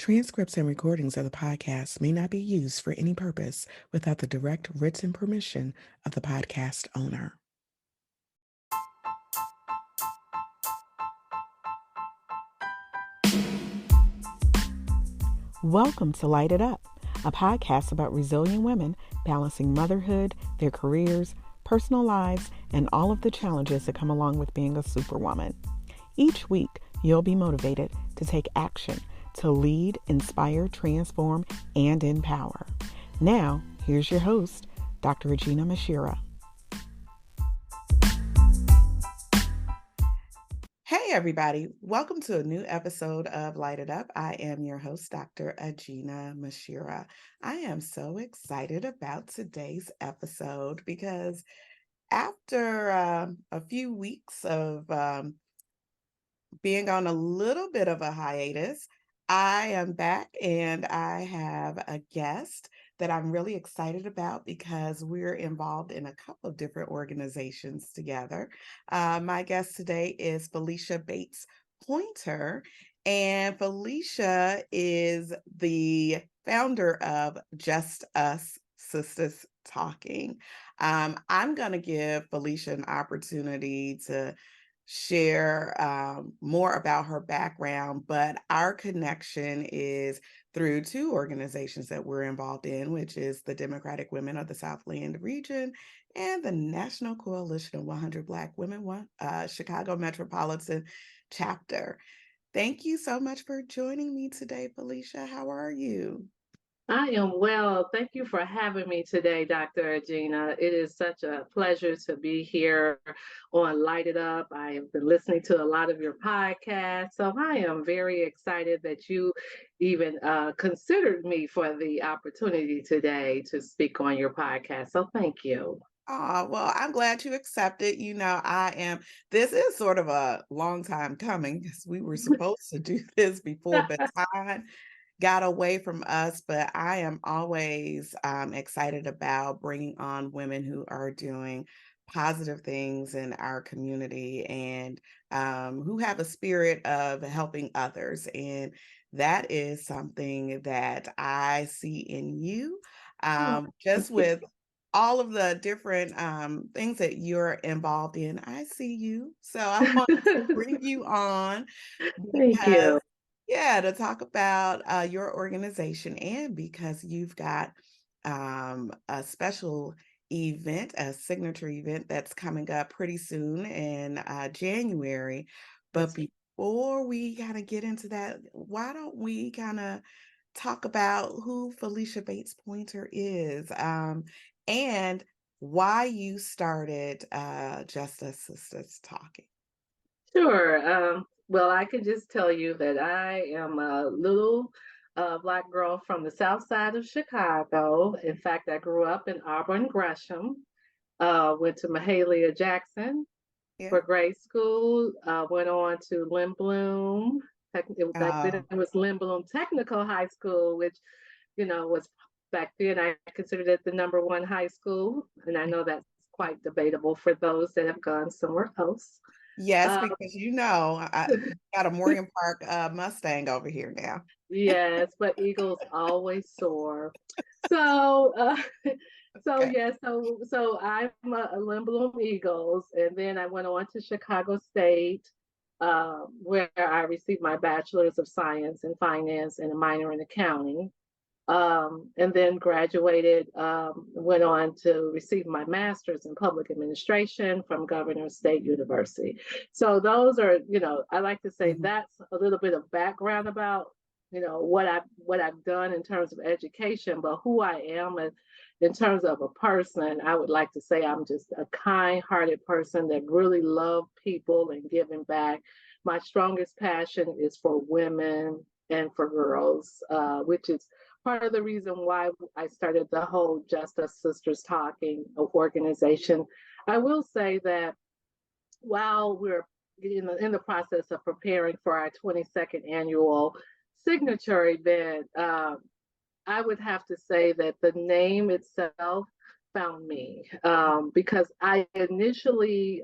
Transcripts and recordings of the podcast may not be used for any purpose without the direct written permission of the podcast owner. Welcome to Light It Up, a podcast about resilient women balancing motherhood, their careers, personal lives, and all of the challenges that come along with being a superwoman. Each week, you'll be motivated to take action to lead, inspire, transform, and empower. Now, here's your host, Dr. Aginah Musherah. Hey, everybody. Welcome to a new episode of Light It Up. I am your host, Dr. Aginah Musherah. I am so excited about today's episode because after a few weeks of being on a little bit of a hiatus, I am back and I have a guest that I'm really excited about because we're involved in a couple of different organizations together. My guest today is Felicia Baites Pointer, and Felicia is the founder of Us Sistahs Talking. I'm going to give Felicia an opportunity to share more about her background, but our connection is through two organizations that we're involved in, which is the Democratic Women of the Southland region and the National Coalition of 100 Black Women, Chicago Metropolitan Chapter. Thank you so much for joining me today, Felicia. How are you? I am well. Thank you for having me today, Dr. Aginah. It is such a pleasure to be here on Light It Up. I have been listening to a lot of your podcasts, so I am very excited that you even considered me for the opportunity today to speak on your podcast. So thank you. Well, I'm glad you accepted. This is sort of a long time coming because we were supposed to do this before, but time got away from us. But I am always excited about bringing on women who are doing positive things in our community and who have a spirit of helping others. And that is something that I see in you, just with all of the different things that you're involved in. I see you. So I want to bring you on Thank because you. to talk about your organization and because you've got a special event, a signature event that's coming up pretty soon in January. But before we kind of get into that, why don't we kind of talk about who Felicia Baites Pointer is and why you started Us Sistahs Talking. Sure. Well, I can just tell you that I am a little Black girl from the south side of Chicago. In fact, I grew up in Auburn Gresham, went to Mahalia Jackson Yeah. for grade school, went on to Lynn Bloom. Back then it was Lynn Bloom Technical High School, which, was back then I considered it the number one high school. And I know that's quite debatable for those that have gone somewhere else. Yes, Um, because I got a Morgan Park Mustang over here now. yes, but eagles always soar. So, so Okay. yeah, so I'm a Lynn Bloom Eagles, and then I went on to Chicago State, where I received my bachelor's of science in finance and a minor in accounting. And then graduated, went on to receive my master's in public administration from Governor State University. So those are, I like to say that's a little bit of background about, what I've done in terms of education, but who I am in terms of a person, I would like to say I'm just a kind-hearted person that really love people and giving back. My strongest passion is for women and for girls, which is part of the reason why I started the whole Us Sistahs Talking organization. I will say that while we're in the process of preparing for our 22nd annual signature event, I would have to say that the name itself found me, because I initially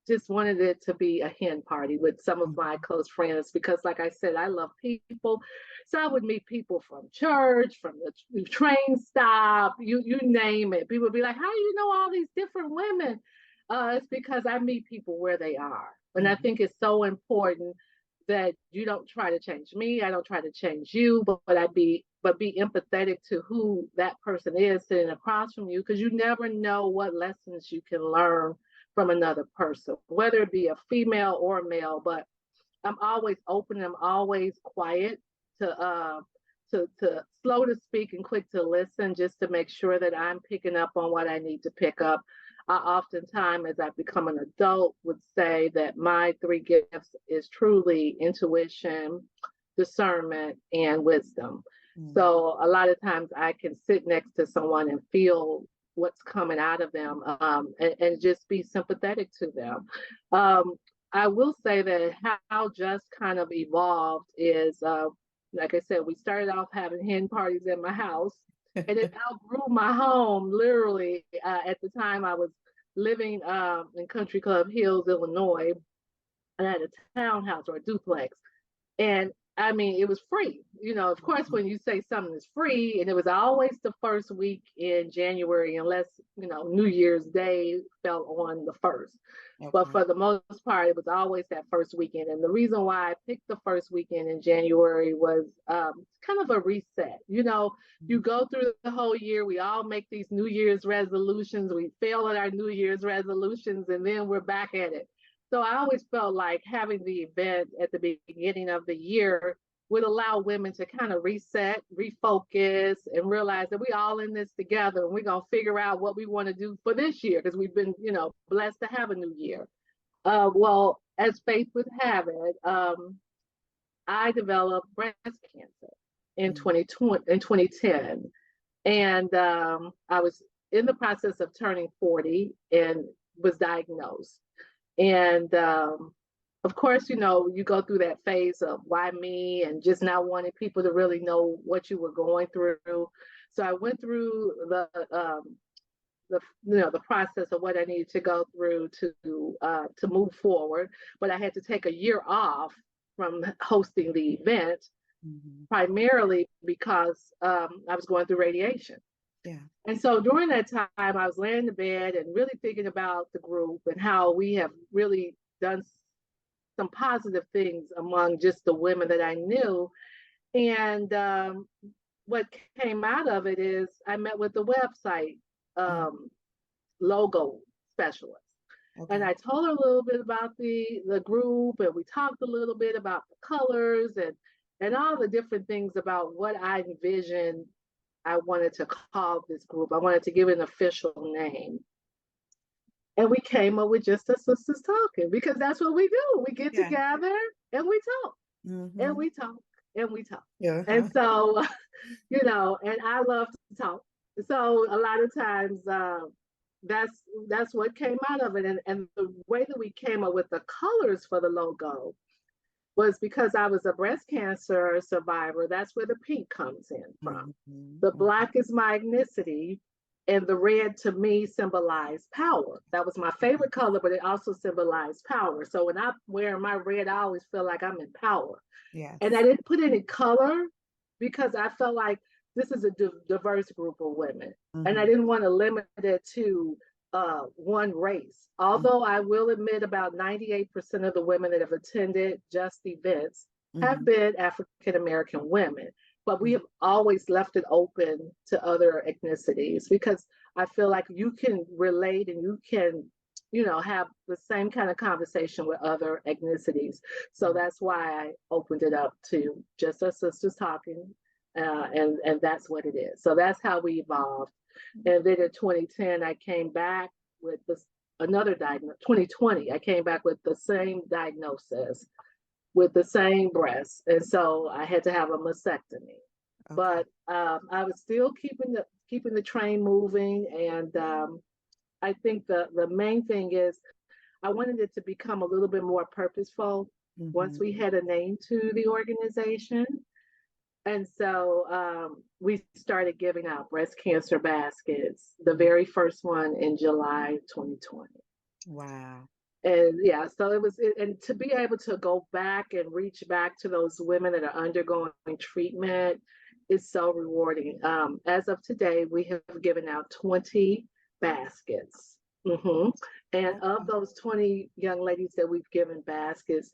just wanted it to be a hen party with some of my Mhm. close friends because, like I said, I love people. So I would meet people from church, from the train stop, you name it. People would be like, "How do you know all these different women?" It's because I meet people where they are, and I Mhm. think it's so important that you don't try to change me. I don't try to change you, but be empathetic to who that person is sitting across from you, because you never know what lessons you can learn from another person, whether it be a female or a male. But I'm always open. I'm always quiet to slow to speak and quick to listen, just to make sure that I'm picking up on what I need to pick up. I oftentimes, as I become an adult, would say that my three gifts is truly intuition, discernment, and wisdom. Mhm. So a lot of times I can sit next to someone and feel what's coming out of them, and just be sympathetic to them. Um, I will say that how just kind of evolved is, like I said, we started off having hen parties in my house, and it outgrew my home literally. At the time, I was living in Country Club Hills, Illinois, and I had a townhouse or a duplex. And I mean, it was free. Of course, Mhm. when you say something is free, and it was always the first week in January, unless, New Year's Day fell on the first. But Okay. for the most part, it was always that first weekend. And the reason why I picked the first weekend in January was kind of a reset. You Mhm. go through the whole year, we all make these New Year's resolutions, we fail at our New Year's resolutions, and then we're back at it. So I always felt like having the event at the beginning of the year would allow women to kind of reset, refocus, and realize that we all in this together, and we're gonna figure out what we want to do for this year, because we've been, blessed to have a new year. Well, as faith would have it, I developed breast cancer in Mhm. 2010, and I was in the process of turning 40 and was diagnosed. And of course, you go through that phase of why me, and just not wanting people to really know what you were going through. So I went through the process of what I needed to go through to move forward. But I had to take a year off from hosting the event, Mhm. primarily because I was going through radiation. Yeah. And so during that time, I was laying in bed and really thinking about the group and how we have really done some positive things among just the women that I knew. And what came out of it is I met with the website Mhm. um, logo specialist. And Okay. I told her a little bit about the group, and we talked a little bit about the colors and all the different things about what I envisioned I wanted to call this group. I wanted to give it an official name. And we came up with just Us Sistahs Talking, because that's what we do. We get Yeah. together and we talk and Mhm. we talk and we talk. And Uh-huh. so, and I love to talk. So a lot of times, that's that's what came out of it. And the way that we came up with the colors for the logo was because I was a breast cancer survivor. That's where the pink comes in from. Mhm. The Mhm. black is my ethnicity, and the red to me symbolized power. That was my favorite color, but it also symbolized power. So when I'm wearing my red, I always feel like I'm in power. And I Yes. didn't put any color because I felt like this is a diverse group of women. And I Mhm. didn't want to limit it to one race. Mhm. Although I will admit about 98% of the women that have attended Just events have Mhm. been African American women. But we Mhm. have always left it open to other ethnicities, because I feel like you can relate and you can, have the same kind of conversation with other ethnicities. So Mhm. that's why I opened it up to just Us Sistahs Talking, and that's what it is. So that's how we evolved. And then in 2010, I came back with another diagnosis. 2020, I came back with the same diagnosis, with the same breast, and so I had to have a mastectomy. Okay. But I was still keeping the train moving, and I think the main thing is I wanted it to become a little bit more purposeful once Mhm. we had a name to the organization. And so we started giving out breast cancer baskets, the Mhm. very first one in July 2020. Wow. And yeah, so and to be able to go back and reach back to those women that are undergoing treatment is so rewarding. As of today, we have given out 20 baskets. hmm And of those 20 young ladies that we've given baskets,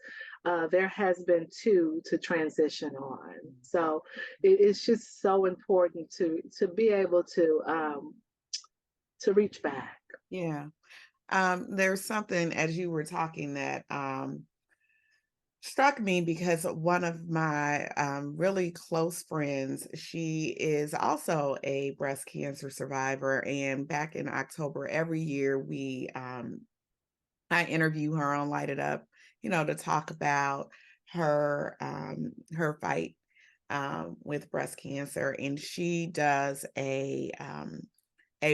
there has been two to transition on. So it's just so important to be able to reach back. Yeah. There's something as you were talking that struck me because one of my really close friends, she is also a breast cancer survivor. And back in October every year, I interview her on Light It Up, to talk about her fight with breast cancer, and she does a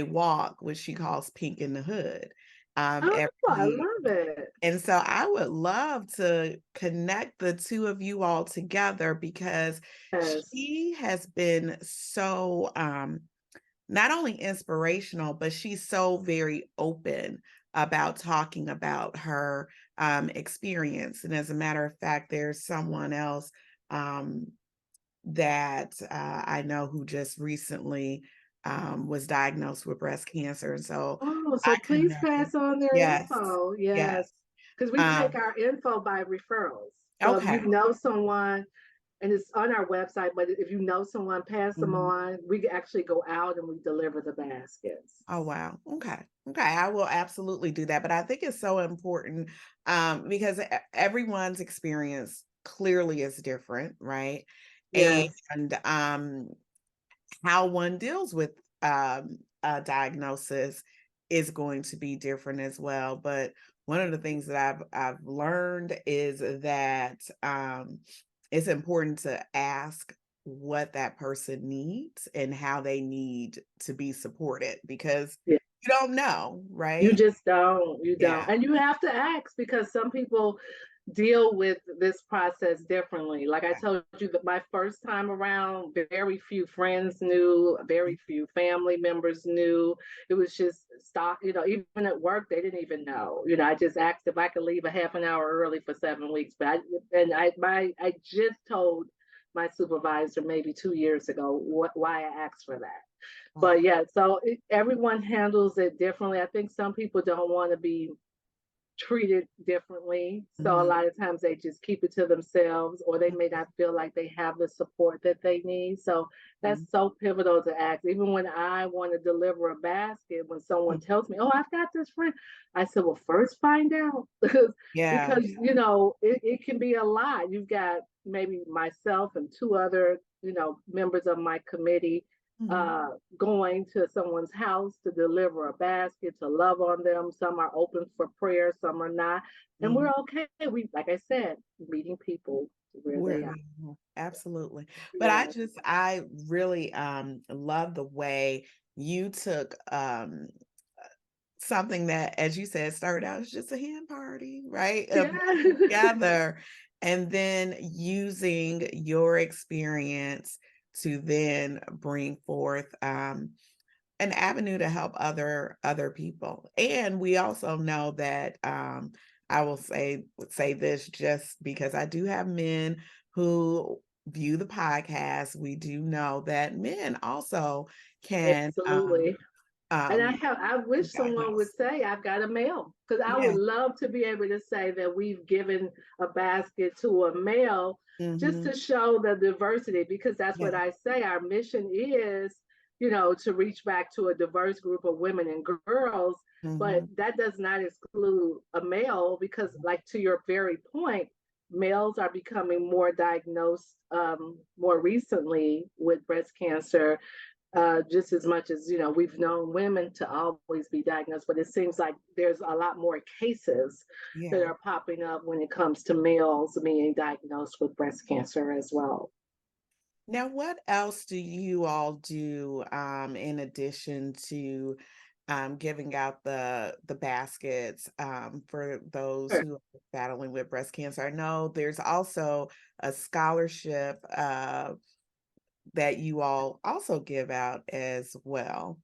walk which she calls Pink in the Hood Oh, every I year. love it. And so I would love to connect the two of you all together because Yes. she has been so not only inspirational, but she's so very open about talking about her experience. And as a matter of fact, there's someone else um, that I know who just recently was diagnosed with breast cancer. And so Oh, I so please connected. pass on their Yes, info. yes. Yes. Because we take Um, our info by referrals. So if okay. you know someone, and it's on our website, but if you know someone, pass them Mhm. on. We actually go out and we deliver the baskets. Oh, wow. Okay. Okay. I will absolutely do that. But I think it's so important because everyone's experience clearly is different, right? Yes. And how one deals with a diagnosis is going to be different as well. But one of the things that I've learned is that it's important to ask what that person needs and how they need to be supported because Yeah. you don't know, You right? just don't. You don't. Yeah. And you have to ask because some people deal with this process differently. Like I told you that my first time around, very few friends knew, very few family members knew. It was just stock, even at work, they didn't even know. I just asked if I could leave a half an hour early for 7 weeks. I just told my supervisor maybe 2 years ago why I asked for that. Wow. But yeah, so everyone handles it differently. I think some people don't want to be treated differently. So a Mhm. lot of times they just keep it to themselves or they may not feel like they have the support that they need. So that's Mhm. so pivotal to ask. Even when I want to deliver a basket, when someone Mhm. tells me, "Oh, I've got this friend," I said, "Well, first find out." because Yeah. because it can be a lot. You've got maybe myself and two other, members of my committee Mhm. uh, going to someone's house to deliver a basket, to love on them. Some are open for prayer, some are not. And Mhm. we're okay. We, like I said, meeting people where Where they are. they are, absolutely. But Yeah. I really love the way you took something that, as you said, started out as just a hen party, right? Of Yeah. getting together and then using your experience to then bring forth an avenue to help other people. And we also know that I will say this just because I do have men who view the podcast. We do know that men also can Absolutely. And um I be wish someone would diagnosed. say I've got a male, because I Yeah. would love to be able to say that we've given a basket to a male, just Hmm. to show the diversity, because that's Yeah. what I say. Our mission is, to reach back to a diverse group of women and girls, but Hmm. that does not exclude a male, because, like, to your very point, males are becoming more diagnosed more recently with breast cancer, just as much as we've known women to always be diagnosed, but it seems like there's a lot more cases that Yeah. are popping up when it comes to males being diagnosed with breast cancer as well. Now, what else do you all do in addition to giving out the baskets for those Sure. who are battling with breast cancer? I know there's also a scholarship that you all also give out as well.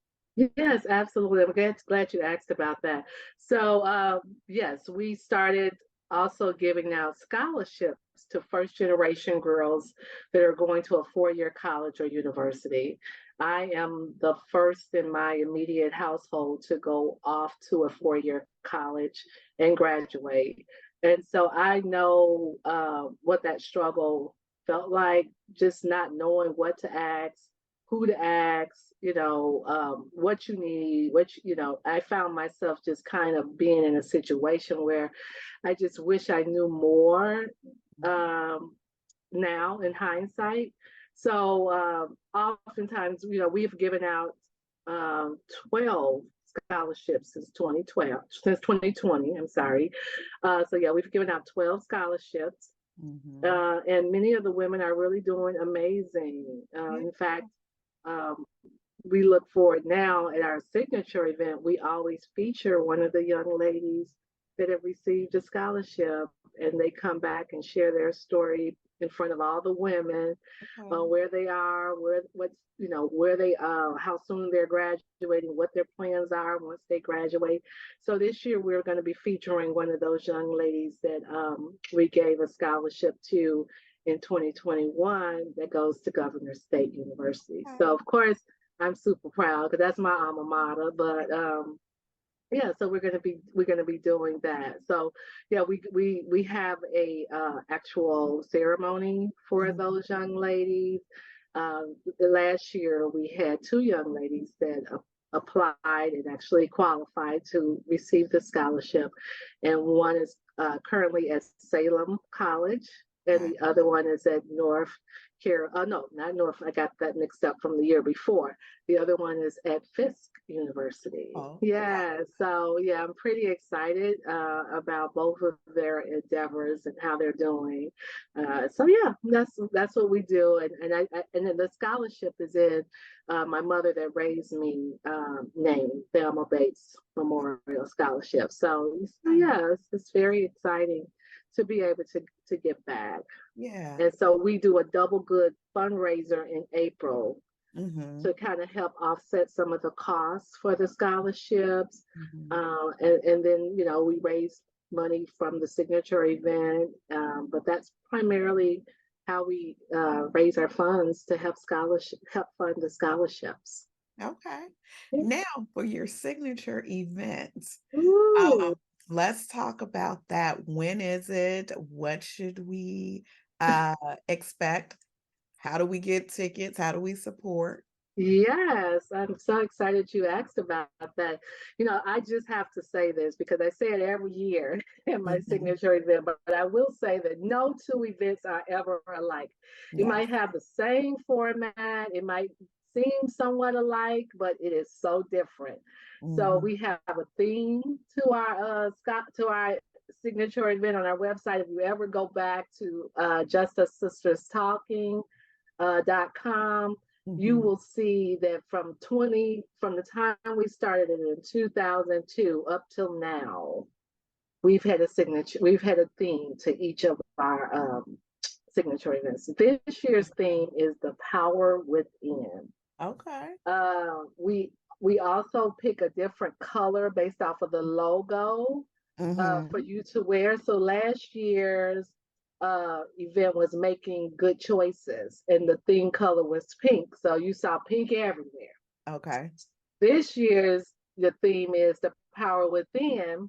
Yes, absolutely. I'm glad you asked about that. So, yes, we started also giving out scholarships to first generation girls that are going to a 4-year college or university. I am the first in my immediate household to go off to a 4-year college and graduate. And so I know what that struggle felt like, just not knowing what to ask, who to ask, what you need, I found myself just kind of being in a situation where I just wish I knew more um, now in hindsight. So oftentimes, we've given out um, 12 scholarships since 2020, I'm sorry. So yeah, we've given out 12 scholarships. Mm-hmm. And many of the women are really doing amazing. Yeah. In fact, um, we look forward now at our signature event. We always feature one of the young ladies that have received a scholarship, and they come back and share their story in front of all the women, Okay. where they are, where they how soon they're graduating, what their plans are once they graduate. So this year we're going to be featuring one of those young ladies that we gave a scholarship to in 2021 that goes to Governor State University. So Okay. of course I'm super proud because that's my alma mater. But yeah, so we're gonna be doing that. So yeah, we have a actual ceremony for Mhm. those young ladies. Last year we had two young ladies that applied and actually qualified to receive the scholarship, and one is currently at Salem College, and Okay. the other one is at North Care. No, not North. I got that mixed up from the year before. The other one is at Fisk University. Oh, okay. Yeah, so yeah, I'm pretty excited about both of their endeavors and how they're doing. So yeah, that's what we do, and then the scholarship is in my mother that raised me name, Thelma Bates Memorial Scholarship. So Okay. yeah, it's very exciting to be able to give back. Yeah. And so we do a double good fundraiser in April Mm-hmm. to kind of help offset some of the costs for the scholarships. Mm-hmm. And then, we raise money from the signature event. But that's primarily how we raise our funds to help fund the scholarships. Okay. Now for your signature events. Ooh. Um, let's talk about that. When is it? What should we expect? How do we get tickets? How do we support? Yes, I'm so excited you asked about that. I just have to say this because I say it every year in my Mhm. signature event, but I will say that no two events are ever alike. It Yes. might have the same format, it might seem somewhat alike, but it is so different. So Mhm. we have a theme to our signature event on our website. If you ever go back to Us Sistahs Talking .com, you Mhm. will see that from the time we started it in 2002 up till now, we've had a theme to each of our signature events. This year's theme is the power within. Okay. We also pick a different color based off of the logo for Mhm. you to wear. So last year's event was making good choices, and the theme color was pink. So you saw pink everywhere. Okay. This year's the theme is the power within.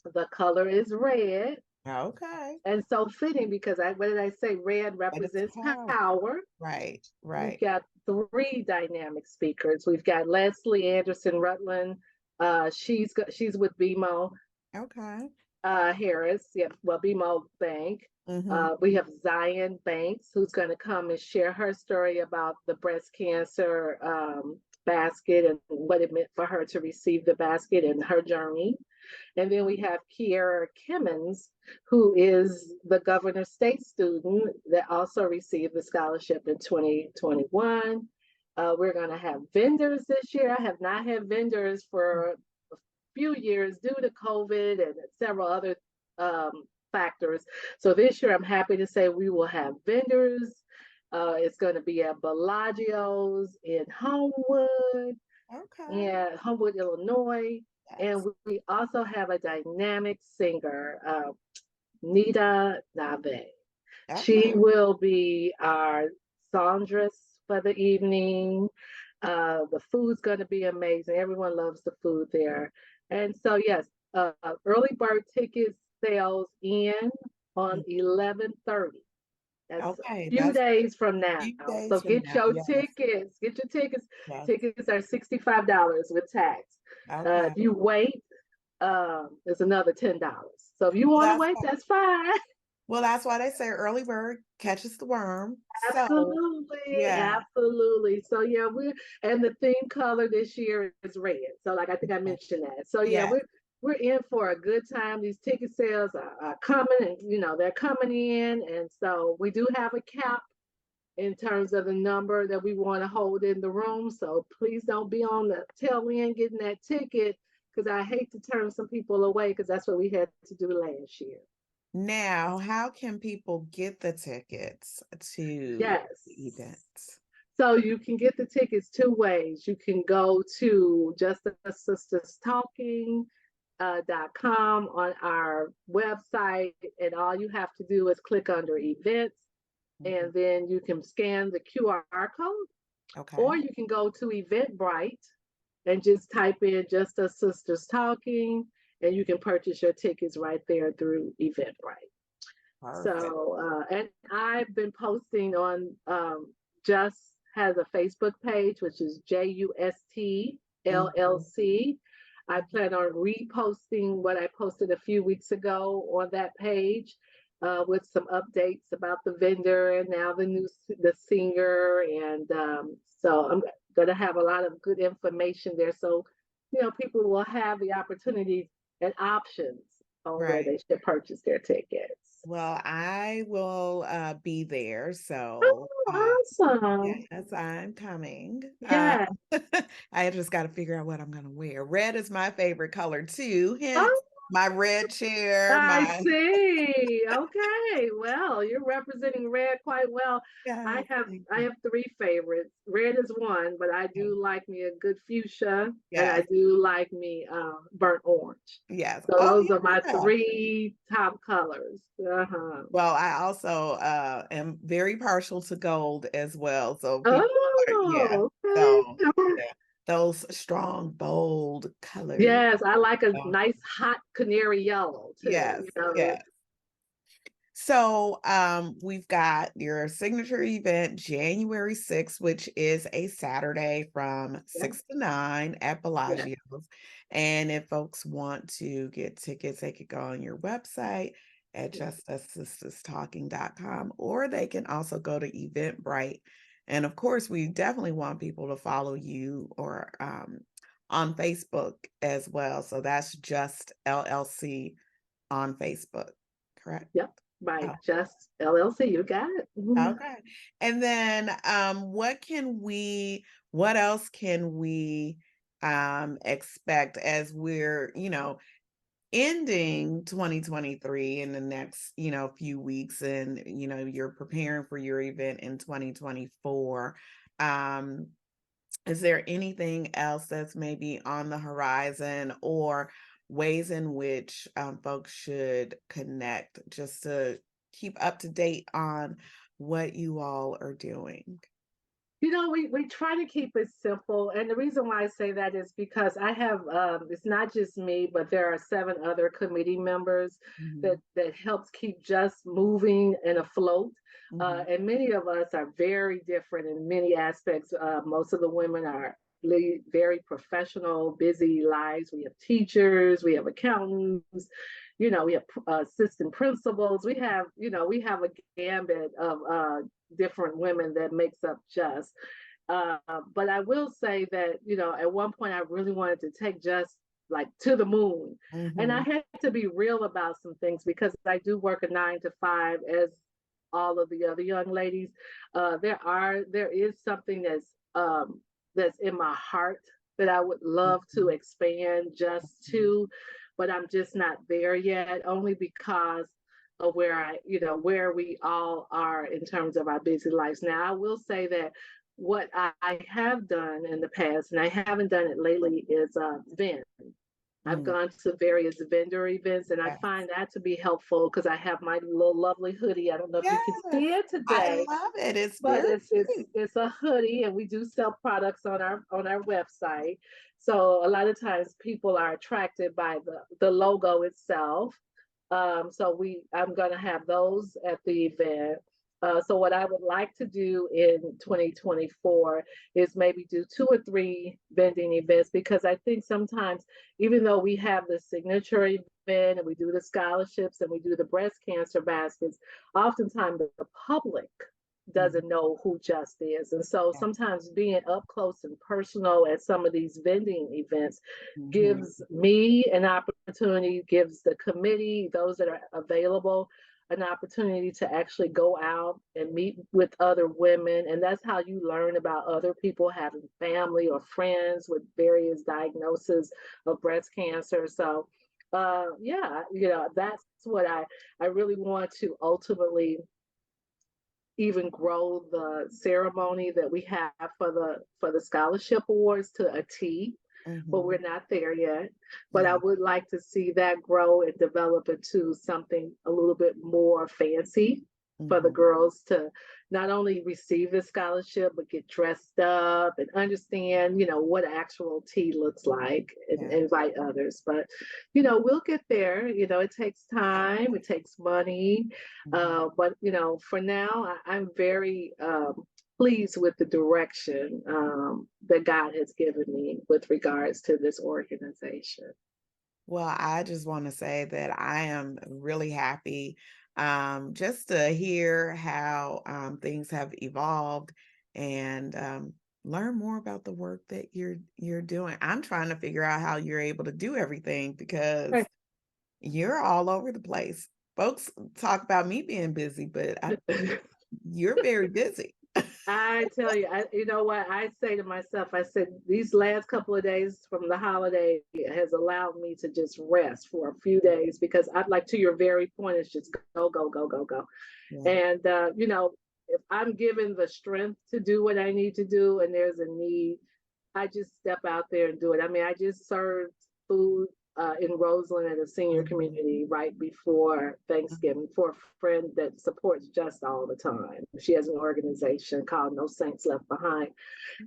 The color is red, Okay. and so fitting because what did I say? Red And it's represents power. power. Right. We've Right. got three dynamic speakers. We've got Leslie Anderson Rutland. She's with BMO Okay. Harris. Yeah, well, BMO Bank. Mhm. We have Zion Banks, who's going to come and share her story about the breast cancer basket and what it meant for her to receive the basket and her journey. And then we have Kiera Kimmons, who is the Governor State student that also received the scholarship in 2021. We're going to have vendors this year. I have not had vendors for a few years due to COVID and several other um, factors. So this year, I'm happy to say we will have vendors. It's going to be at Bellagio's in Homewood, Okay. yeah, Homewood, Illinois. And Yes. we also have a dynamic singer, Nita Nave. She Okay. will be our songstress for the evening. The food's going to be amazing. Everyone loves the food there. And so, yes, early bird ticket sales in on Mm. 11:30. That's a Okay. few That's days from now. few So days from get now. your Yes. tickets. Get your tickets. Yes. Tickets are $65 with tax. Okay. If you wait, it's another $10. So if you Well, want to that's wait, why, that's fine. well, that's why they say early bird catches the worm. So, Absolutely, yeah. absolutely. So yeah, and the theme color this year is red. So like I think I mentioned that. So yeah, Yes. we're in for a good time. These ticket sales are coming, and they're coming in, and so we do have a cap in terms of the number that we want to hold in the room. So please don't be on the tail end getting that ticket, because I hate to turn some people away, because that's what we had to do last year. Now, how can people get the tickets to the Yes. events? So you can get the tickets two ways. You can go to Just Us Sistahs Talking .com on our website, and all you have to do is click under events, Mhm. and then you can scan the QR code, or Okay. you can go to Eventbrite and just type in Just Us Sistahs Talking, and you can purchase your tickets right there through Eventbrite. Perfect. So, and I've been posting on, Just has a Facebook page, which is J.U.S.T Mhm. LLC. I plan on reposting what I posted a few weeks ago on that page, with some updates about the vendor and now the singer, and so I'm going to have a lot of good information there. So, people will have the opportunity and options on where Right. they should purchase their tickets. Well, I will be there. So, Oh, awesome. yes, I'm coming. Yeah. I just got to figure out what I'm going to wear. Red is my favorite color too. Hence Oh, my red chair, I my see. Okay. Well, you're representing red quite well. I yes, have thank I you. have three favorites. Red is one, but I Okay. do like me a good fuchsia, and I Yes, do like me burnt orange. yes. So Oh, those are my yeah. three top colors. Uh-huh. Well, I also am very partial to gold as well. So people are, yeah. Oh, So okay. yeah, those strong, bold colors. Yes, I like a So, nice hot canary yellow too. yes, yes. So we've got your signature event January 6th, which is a Saturday from Yeah, 6 to 9 at yeah, Bellagio's. And if folks want to get tickets, they could go on your website at yeah. justusistahstalking.com, or they can also go to Eventbrite. And of course, we definitely want people to follow you or on Facebook as well. So that's Just LLC on Facebook, correct? Yep. By Oh, Just LLC. You got it. Mhm. okay. And then what else can we expect as we're, ending 2023 in the next, few weeks, and you're preparing for your event in 2024. Um is there anything else that's maybe on the horizon, or ways in which folks should connect just to keep up to date on what you all are doing? We try to keep it simple. And the reason why I say that is because I have, it's not just me, but there are 7 other committee members Mhm, that helps keep Just moving and afloat. mhm, And many of us are very different in many aspects. Most of the women are lead very professional, busy lives. We have teachers, we have accountants, we have assistant principals. We have a gambit of different women that makes up Just. But I will say that, at one point I really wanted to take Just like to the moon. And I mhm, had to be real about some things, because I do work a 9 to 5 as all of the other young ladies. There is something that's in my heart that I would love to mhm, expand Just mhm, to, but I'm just not there yet, only because of where we all are in terms of our busy lives. Now, I will say that what I have done in the past, and I haven't done it lately, is vent. I've Mm, gone to various vendor events, and I yes. find that to be helpful because I have my little lovely hoodie. I don't know if you can Yes, see it I today, love it. It's but very it's cute. it's a hoodie, and we do sell products on our website. So a lot of times people are attracted by the logo itself. I'm going to have those at the event. So what I would like to do in 2024 is maybe do 2 or 3 vending events, because I think sometimes, even though we have the signature event and we do the scholarships and we do the breast cancer baskets, oftentimes the public Mhm. doesn't know who Just is. And so Yeah. sometimes being up close and personal at some of these vending events Mhm. gives me an opportunity, gives the committee, those that are available, an opportunity to actually go out and meet with other women. And that's how you learn about other people having family or friends with various diagnoses of breast cancer. So, yeah, that's what I really want to ultimately even grow the ceremony that we have for the scholarship awards to a T, but Mhm. we're not there yet. But I Yeah. would like to see that grow and develop into something a little bit more fancy for the Mhm. girls to not only receive the scholarship but get dressed up and understand, what actual tea looks like, and Yeah. invite others. But we'll get there. It takes Yeah. time, it takes money, Mhm. but for now, I'm very pleased with the direction that God has given me with regards to this organization. Well, I just want to say that I am really happy just to hear how things have evolved and learn more about the work that you're doing. I'm trying to figure out how you're able to do everything because you're all over the place. Folks talk about me being busy, but you're very busy. I tell you, you know what I say to myself? I said these last couple of days from the holiday has allowed me to just rest for a few days, because I'd like, to your very point, it's just go, go, go, go, go. Yeah. And if I'm given the strength to do what I need to do, and there's a need, I just step out there and do it. I mean, I just served food in Roseland at a senior Mhm. community right before Mhm. Thanksgiving for a friend that supports Just all the time. She has an organization called No Saints Left Behind.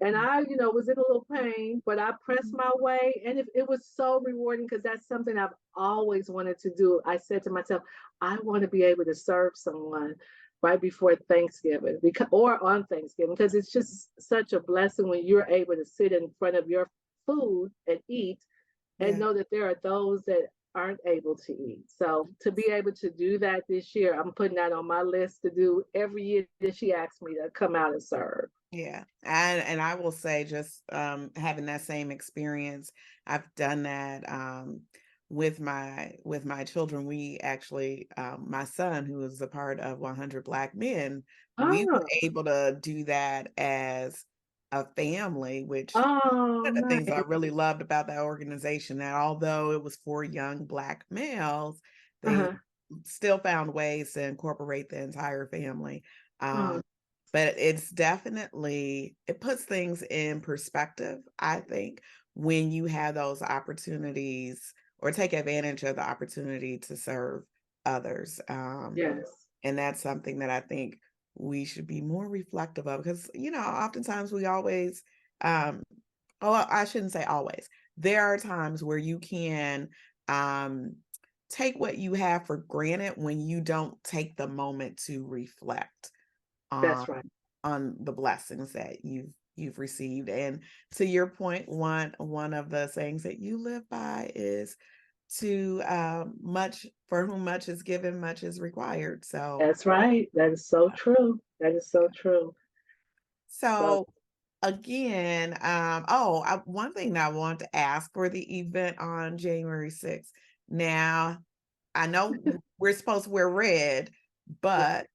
And Mhm. I, was in a little pain, but I pressed Mhm. my way. And it was so rewarding, because that's something I've always wanted to do. I said to myself, I want to be able to serve someone right before Thanksgiving, or on Thanksgiving, because it's just such a blessing when you're able to sit in front of your food and eat, and Yeah. know that there are those that aren't able to eat. So to be able to do that this year, I'm putting that on my list to do every year that she asks me to come out and serve. Yeah. And I will say just having that same experience, I've done that with my children. We actually my son, who is a part of 100 Black Men, we were Oh, able to do that as a family, which oh, one of the things I nice. really loved about that organization, that although it was for young Black males, they Uh-huh. still found ways to incorporate the entire family. Oh, But it's definitely, it puts things in perspective, I think, when you have those opportunities or take advantage of the opportunity to serve others. yes. And that's something that I think we should be more reflective of because, oftentimes we always, um, oh, I shouldn't say always. There are times where you can um, take what you have for granted when you don't take the moment to reflect on That's right. the blessings that you've received. And to your point, one of the sayings that you live by is to much for whom much is given, much is required. So That's right. That is so true. That is so true. So, so again, one thing that I want to ask for the event on January 6th. Now, I know we're supposed to wear red, right. but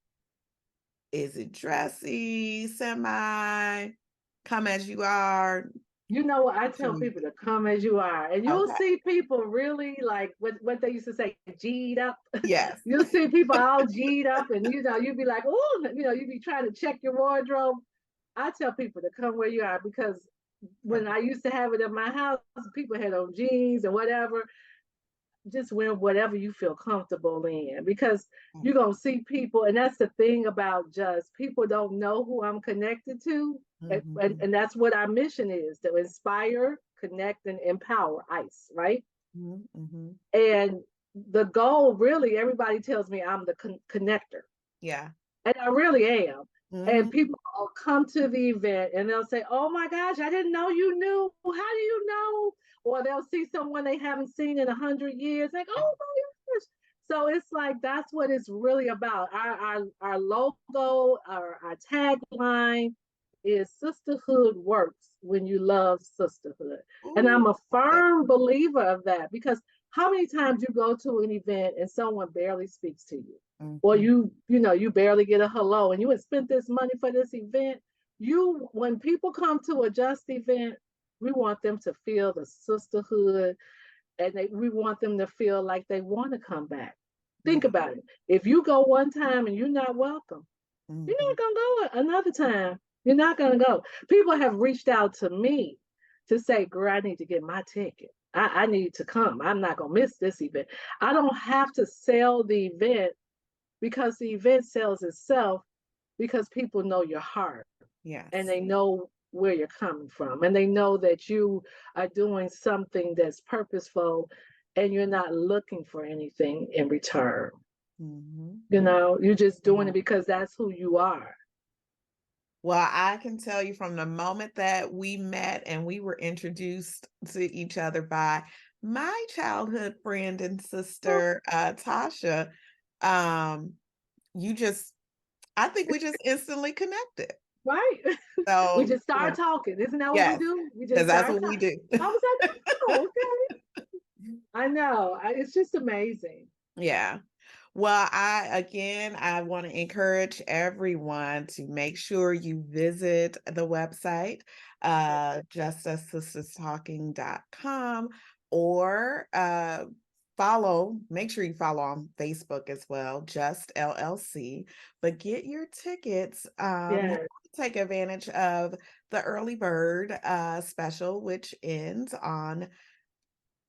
is it dressy, semi, come as you are? You know what? I tell to people to come as you are, and you'll okay. see people really like what they used to say, G'd up. Yes. You'll see people all G'd up, and you'd be like, oh, you'd be trying to check your wardrobe. I tell people to come where you are because when I used to have it in my house, people had on jeans and whatever. Just wear whatever you feel comfortable in because you're gonna see people, and that's the thing about just people don't know who I'm connected to, Mm-hmm. and that's what our mission is to inspire, connect, and empower ICE, right? Mm-hmm. And the goal, really, everybody tells me I'm the connector, Yeah. and I really am. Mm-hmm. And people will come to the event and they'll say, "Oh my gosh, I didn't know you knew. How do you know?" Or they'll see someone they haven't seen in 100 years, like, "Oh my gosh!" So it's like that's what it's really about. Our logo, our tagline is "Sisterhood works when you love sisterhood," and Ooh, I'm a okay. firm believer of that because how many times you go to an event and someone barely speaks to you, or Mm-hmm. you barely get a hello, and you had spent this money for this event. You When people come to a Just event, we want them to feel the sisterhood, and we want them to feel like they want to come back. Think Yeah. about it. If you go one time and you're not welcome, you're Mm-hmm. not gonna go another time. You're not gonna go. People have reached out to me to say, "Girl, I need to get my ticket. I need to come. I'm not gonna miss this event." I don't have to sell the event because the event sells itself because people know your heart and Yes. they know where you're coming from and they know that you are doing something that's purposeful and you're not looking for anything in return. Mm-hmm. You're just doing Yeah. it because that's who you are. Well, I can tell you from the moment that we met and we were introduced to each other by my childhood friend and sister, Tasha, um, you just, I think we just instantly connected. Right? We So, just start talking. Isn't that what we yes, do? We because just that's start what we talking. do. I was like, oh, okay. I know. It's just amazing. Yeah. Well, I want to encourage everyone to make sure you visit the website, justussisterstalking.com, or make sure you follow on Facebook as well, Just LLC. But get your tickets. Yes. Take advantage of the early bird special, which ends on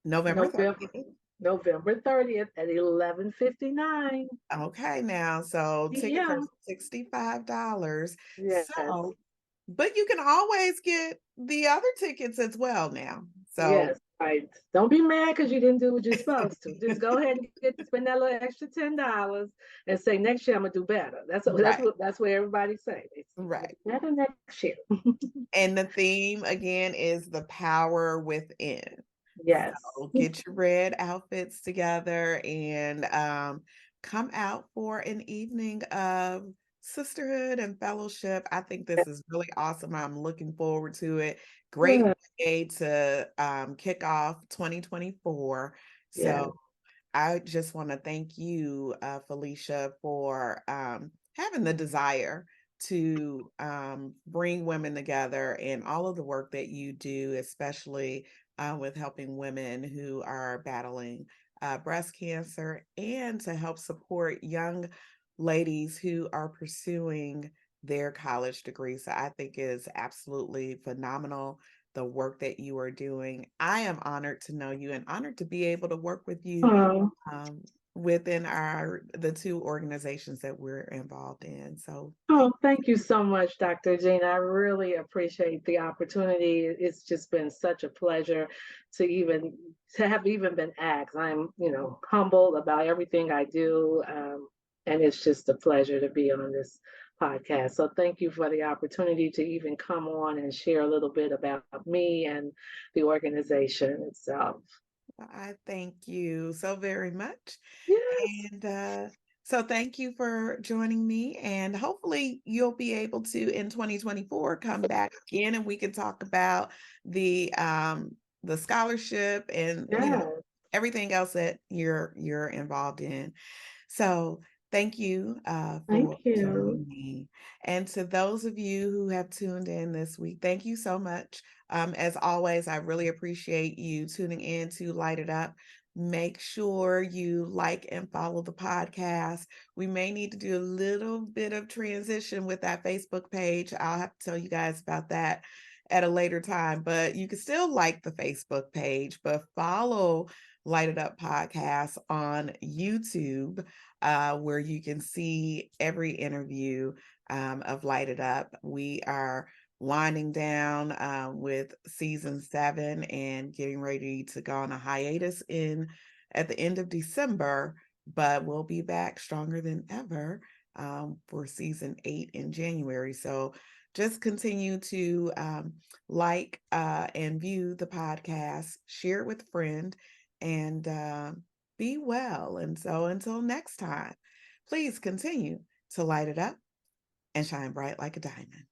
November November 30th. November 30th at 11:59 Okay, now, so tickets are p.m. $65. Yes. So, but you can always get the other tickets as well now. So, Yes. Right. Don't be mad because you didn't do what you're supposed to. Just go ahead and spend that little extra $10 and say next year I'm gonna do better. right, That's what everybody say. I'm gonna right. do better next year. And the theme again is the power within. Yes. So get your red outfits together and come out for an evening of sisterhood and fellowship. I think this is really awesome. I'm looking forward to it. Great Yeah. way to kick off 2024. Yeah. So I just want to thank you, Felicia, for having the desire to bring women together and all of the work that you do, especially with helping women who are battling breast cancer and to help support young ladies who are pursuing their college degree. So I think is absolutely phenomenal the work that you are doing. I am honored to know you and honored to be able to work with you Oh, um, within the two organizations that we're involved in. So thank oh, thank you so much, Dr. Jean. I really appreciate the opportunity. It's just been such a pleasure to have even been asked. I'm, humbled about everything I do, and it's just a pleasure to be on this podcast. So thank you for the opportunity to even come on and share a little bit about me and the organization itself. I thank you so very much. Yes, And so thank you for joining me. And hopefully you'll be able to in 2024 come back again and we can talk about the scholarship and yes. everything else that you're involved in. So Thank you for Thank you. joining me. And to those of you who have tuned in this week, thank you so much. As always, I really appreciate you tuning in to Light It Up. Make sure you like and follow the podcast. We may need to do a little bit of transition with that Facebook page. I'll have to tell you guys about that at a later time, but you can still like the Facebook page, but follow Light It Up podcast on YouTube, where you can see every interview of Light It Up. We are winding down with season 7 and getting ready to go on a hiatus in at the end of December, but we'll be back stronger than ever for season 8 in January. So just continue to like and view the podcast, share it with a friend, and be well. And so until next time, please continue to light it up and shine bright like a diamond.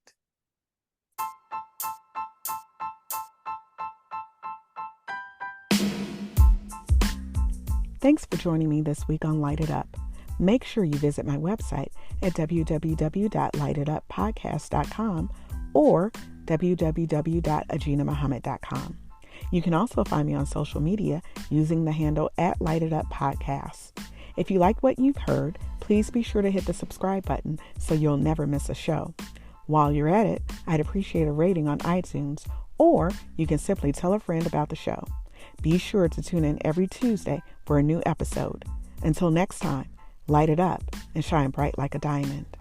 Thanks for joining me this week on Light It Up. Make sure you visit my website at www.lightituppodcast.com or www.aginahmuhammad.com. You can also find me on social media using the handle at Light It Up Podcast. If you like what you've heard, please be sure to hit the subscribe button so you'll never miss a show. While you're at it, I'd appreciate a rating on iTunes, or you can simply tell a friend about the show. Be sure to tune in every Tuesday for a new episode. Until next time, light it up and shine bright like a diamond.